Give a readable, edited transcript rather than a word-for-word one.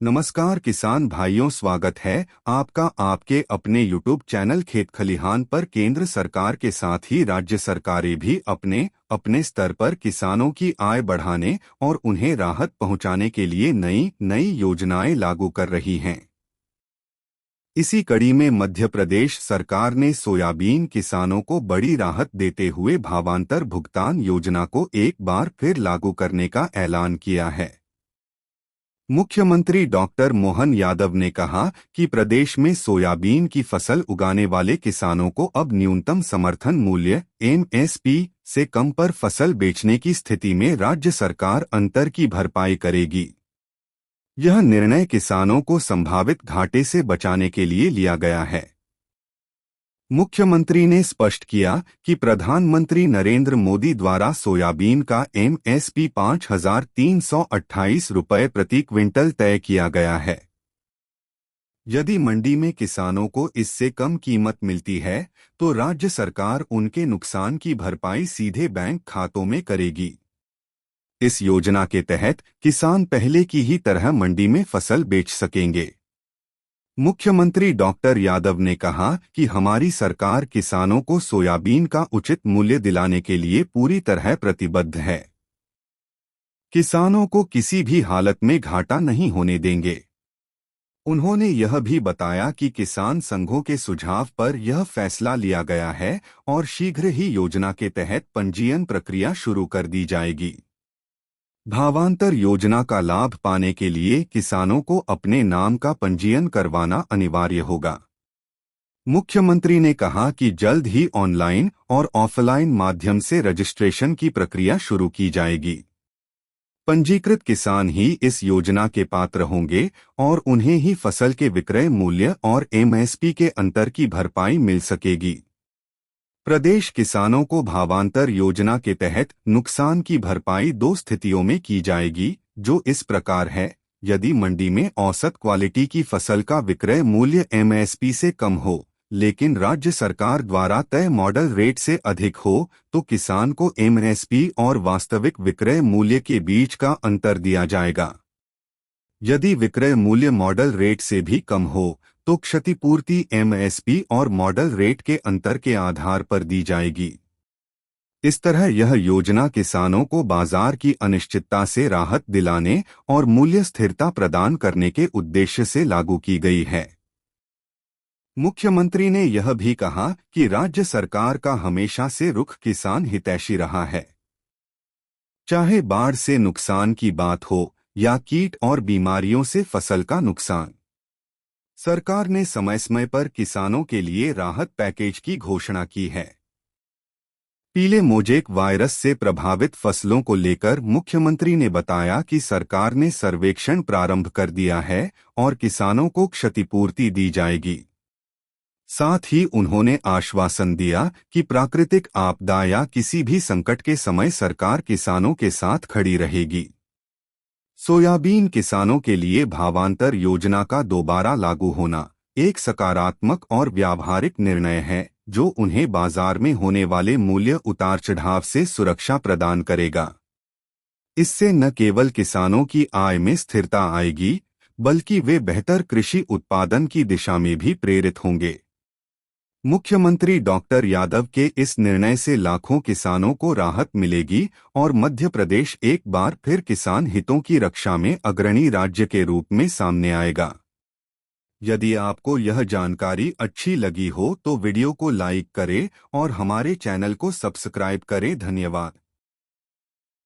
नमस्कार किसान भाइयों, स्वागत है आपका आपके अपने YouTube चैनल खेत खलिहान पर। केंद्र सरकार के साथ ही राज्य सरकारें भी अपने अपने स्तर पर किसानों की आय बढ़ाने और उन्हें राहत पहुंचाने के लिए नई नई योजनाएं लागू कर रही हैं। इसी कड़ी में मध्य प्रदेश सरकार ने सोयाबीन किसानों को बड़ी राहत देते हुए भावांतर भुगतान योजना को एक बार फिर लागू करने का ऐलान किया है। मुख्यमंत्री डॉक्टर मोहन यादव ने कहा कि प्रदेश में सोयाबीन की फसल उगाने वाले किसानों को अब न्यूनतम समर्थन मूल्य (एमएसपी) से कम पर फसल बेचने की स्थिति में राज्य सरकार अंतर की भरपाई करेगी। यह निर्णय किसानों को संभावित घाटे से बचाने के लिए लिया गया है। मुख्यमंत्री ने स्पष्ट किया कि प्रधानमंत्री नरेंद्र मोदी द्वारा सोयाबीन का एमएसपी 5,328 रुपये प्रति क्विंटल तय किया गया है। यदि मंडी में किसानों को इससे कम कीमत मिलती है तो राज्य सरकार उनके नुकसान की भरपाई सीधे बैंक खातों में करेगी। इस योजना के तहत किसान पहले की ही तरह मंडी में फसल बेच सकेंगे। मुख्यमंत्री डॉक्टर यादव ने कहा कि हमारी सरकार किसानों को सोयाबीन का उचित मूल्य दिलाने के लिए पूरी तरह प्रतिबद्ध है। किसानों को किसी भी हालत में घाटा नहीं होने देंगे। उन्होंने यह भी बताया कि किसान संघों के सुझाव पर यह फैसला लिया गया है और शीघ्र ही योजना के तहत पंजीयन प्रक्रिया शुरू कर दी जाएगी। भावांतर योजना का लाभ पाने के लिए किसानों को अपने नाम का पंजीयन करवाना अनिवार्य होगा। मुख्यमंत्री ने कहा कि जल्द ही ऑनलाइन और ऑफलाइन माध्यम से रजिस्ट्रेशन की प्रक्रिया शुरू की जाएगी। पंजीकृत किसान ही इस योजना के पात्र होंगे और उन्हें ही फसल के विक्रय मूल्य और एमएसपी के अंतर की भरपाई मिल सकेगी। प्रदेश किसानों को भावांतर योजना के तहत नुकसान की भरपाई दो स्थितियों में की जाएगी, जो इस प्रकार है। यदि मंडी में औसत क्वालिटी की फसल का विक्रय मूल्य एमएसपी से कम हो लेकिन राज्य सरकार द्वारा तय मॉडल रेट से अधिक हो तो किसान को एमएसपी और वास्तविक विक्रय मूल्य के बीच का अंतर दिया जाएगा। यदि विक्रय मूल्य मॉडल रेट से भी कम हो तो क्षतिपूर्ति एमएसपी और मॉडल रेट के अंतर के आधार पर दी जाएगी। इस तरह यह योजना किसानों को बाजार की अनिश्चितता से राहत दिलाने और मूल्य स्थिरता प्रदान करने के उद्देश्य से लागू की गई है। मुख्यमंत्री ने यह भी कहा कि राज्य सरकार का हमेशा से रुख किसान हितैषी रहा है। चाहे बाढ़ से नुकसान की बात हो या कीट और बीमारियों से फसल का नुकसान, सरकार ने समय समय पर किसानों के लिए राहत पैकेज की घोषणा की है। पीले मोजेक वायरस से प्रभावित फसलों को लेकर मुख्यमंत्री ने बताया कि सरकार ने सर्वेक्षण प्रारंभ कर दिया है और किसानों को क्षतिपूर्ति दी जाएगी। साथ ही उन्होंने आश्वासन दिया कि प्राकृतिक आपदा या किसी भी संकट के समय सरकार किसानों के साथ खड़ी रहेगी। सोयाबीन किसानों के लिए भावांतर योजना का दोबारा लागू होना एक सकारात्मक और व्यावहारिक निर्णय है, जो उन्हें बाजार में होने वाले मूल्य उतार चढ़ाव से सुरक्षा प्रदान करेगा। इससे न केवल किसानों की आय में स्थिरता आएगी, बल्कि वे बेहतर कृषि उत्पादन की दिशा में भी प्रेरित होंगे। मुख्यमंत्री डॉक्टर यादव के इस निर्णय से लाखों किसानों को राहत मिलेगी और मध्य प्रदेश एक बार फिर किसान हितों की रक्षा में अग्रणी राज्य के रूप में सामने आएगा। यदि आपको यह जानकारी अच्छी लगी हो तो वीडियो को लाइक करें और हमारे चैनल को सब्सक्राइब करें। धन्यवाद।